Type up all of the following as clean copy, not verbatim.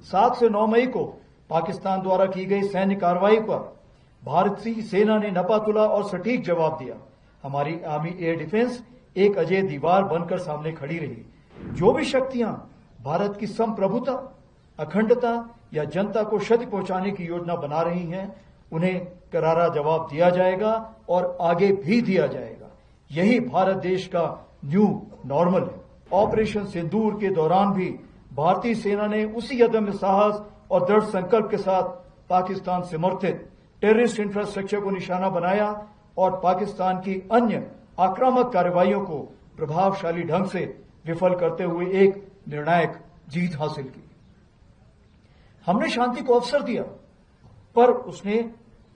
7 से 9 मई को पाकिस्तान द्वारा की गई सैन्य कार्रवाई पर भारतीय सेना ने नपातुला और सटीक जवाब दिया। हमारी आर्मी एयर डिफेंस एक अजेय दीवार बनकर सामने खड़ी रही। जो भी शक्तियां भारत की संप्रभुता, अखंडता या जनता को क्षति पहुंचाने की योजना बना रही हैं, उन्हें करारा जवाब दिया जाएगा और आगे भी दिया जाएगा। यही भारत देश का न्यू नॉर्मल है। ऑपरेशन सिंदूर के दौरान भी भारतीय सेना ने उसी अदम्य साहस और दृढ़ संकल्प के साथ पाकिस्तान समर्थित टेररिस्ट इंफ्रास्ट्रक्चर को निशाना बनाया और पाकिस्तान की अन्य आक्रामक कार्रवाइयों को प्रभावशाली ढंग से विफल करते हुए एक निर्णायक जीत हासिल की। हमने शांति को अवसर दिया, पर उसने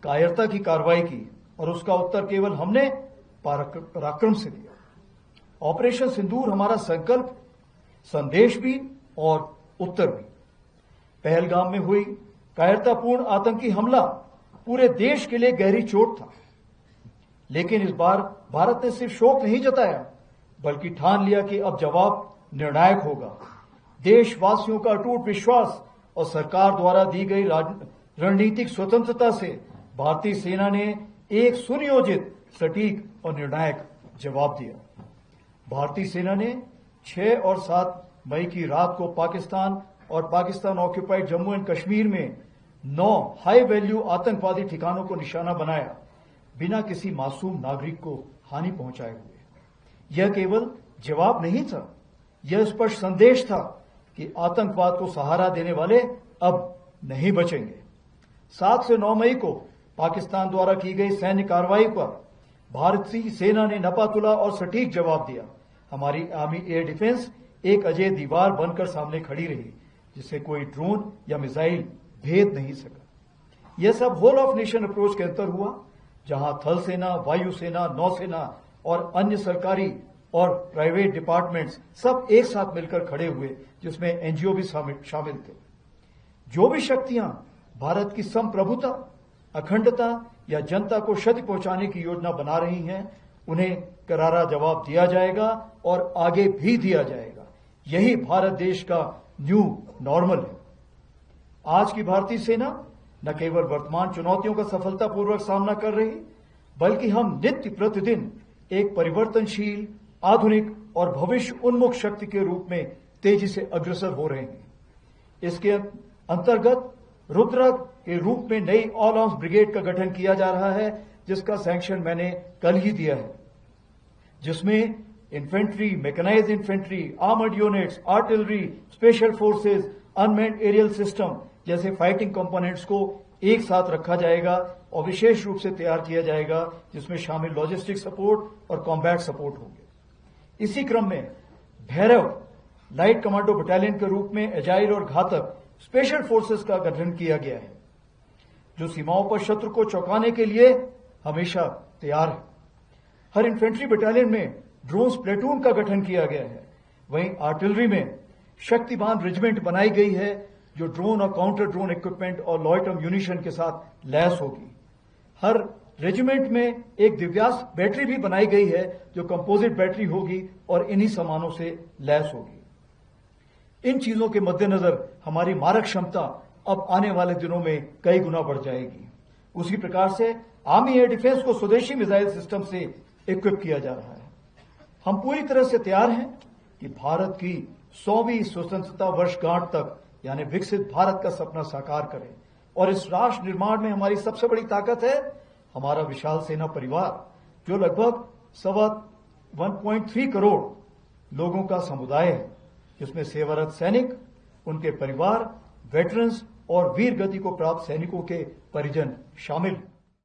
कायरता की कार्रवाई की और उसका उत्तर केवल हमने पराक्रम से दिया। ऑपरेशन सिंदूर हमारा संकल्प, संदेश भी और उत्तर भी। पहलगाम में हुई कायरतापूर्ण आतंकी हमला पूरे देश के लिए गहरी चोट था, लेकिन इस बार भारत ने सिर्फ शोक नहीं जताया, बल्कि ठान लिया कि अब जवाब निर्णायक होगा। देशवासियों का अटूट विश्वास और सरकार द्वारा दी गई रणनीतिक स्वतंत्रता से भारतीय सेना ने एक सुनियोजित, सटीक और निर्णायक जवाब दिया। भारतीय सेना ने 6 और 7 मई की रात को पाकिस्तान और पाकिस्तान ऑक्यूपाइड जम्मू एंड कश्मीर में 9 हाई वैल्यू आतंकवादी ठिकानों को निशाना बनाया, बिना किसी मासूम नागरिक को हानि पहुंचाए हुए। यह केवल जवाब नहीं था, यह स्पष्ट संदेश था कि आतंकवाद को सहारा देने वाले अब नहीं बचेंगे। 7 से 9 मई को पाकिस्तान द्वारा की गई सैन्य कार्रवाई पर भारतीय सेना ने नपातुला और सटीक जवाब दिया। हमारी आर्मी एयर डिफेंस एक अजेय दीवार बनकर सामने खड़ी रही, जिसे कोई ड्रोन या मिसाइल भेद नहीं सका। यह सब होल ऑफ नेशन अप्रोच के अंतर हुआ, जहां थल सेना, वायुसेना, नौसेना और अन्य सरकारी और प्राइवेट डिपार्टमेंट्स सब एक साथ मिलकर खड़े हुए, जिसमें एनजीओ भी शामिल थे। जो भी शक्तियां भारत की संप्रभुता, अखंडता या जनता को क्षति पहुंचाने की योजना बना रही हैं, उन्हें करारा जवाब दिया जाएगा और आगे भी दिया जाएगा। यही भारत देश का न्यू नॉर्मल है। आज की भारतीय सेना न केवल वर्तमान चुनौतियों का सफलतापूर्वक सामना कर रही, बल्कि हम नित्य प्रतिदिन एक परिवर्तनशील, आधुनिक और भविष्य उन्मुख शक्ति के रूप में तेजी से अग्रसर हो रहे हैं। इसके अंतर्गत रुद्रक के रूप में नई ऑल आर्म्स ब्रिगेड का गठन किया जा रहा है, जिसका सैंक्शन मैंने कल ही दिया है, जिसमें infantry, mechanised infantry, armoured units, artillery, special forces, unmanned aerial system जैसे फाइटिंग कंपोनेंट्स को एक साथ रखा जाएगा और विशेष रूप से तैयार किया जाएगा, जिसमें शामिल लॉजिस्टिक सपोर्ट और कॉम्बैट सपोर्ट होंगे। इसी क्रम में भैरव लाइट कमांडो बटालियन के रूप में एजाइल और घातक स्पेशल फोर्सेस का गठन किया गया है, जो सीमाओं पर शत्रु को चौंकाने के लिए हमेशा तैयार है। हर इन्फेंट्री बटालियन में ड्रोन प्लेटून का गठन किया गया है। वहीं आर्टिलरी में शक्तिमान रेजिमेंट बनाई गई है, जो ड्रोन और काउंटर ड्रोन इक्विपमेंट और लॉयटर म्यूनिशन के साथ लैस होगी। हर रेजिमेंट में एक दिव्यास्त्र बैटरी भी बनाई गई है, जो कंपोजिट बैटरी होगी और इन्हीं सामानों से लैस होगी। इन चीजों के मद्देनजर हमारी मारक क्षमता अब आने वाले दिनों में कई गुना बढ़ जाएगी। उसी प्रकार से आर्मी एयर डिफेंस को स्वदेशी मिसाइल सिस्टम से इक्विप किया जा रहा है। हम पूरी तरह से तैयार हैं कि भारत की 100वीं स्वतंत्रता वर्षगांठ तक, यानी विकसित भारत का सपना साकार करें। और इस राष्ट्र निर्माण में हमारी सबसे बड़ी ताकत है हमारा विशाल सेना परिवार, जो लगभग 1.3 करोड़ लोगों का समुदाय है, जिसमें सेवारत सैनिक, उनके परिवार, वेटरन्स और वीर गति को प्राप्त सैनिकों के परिजन शामिल हैं।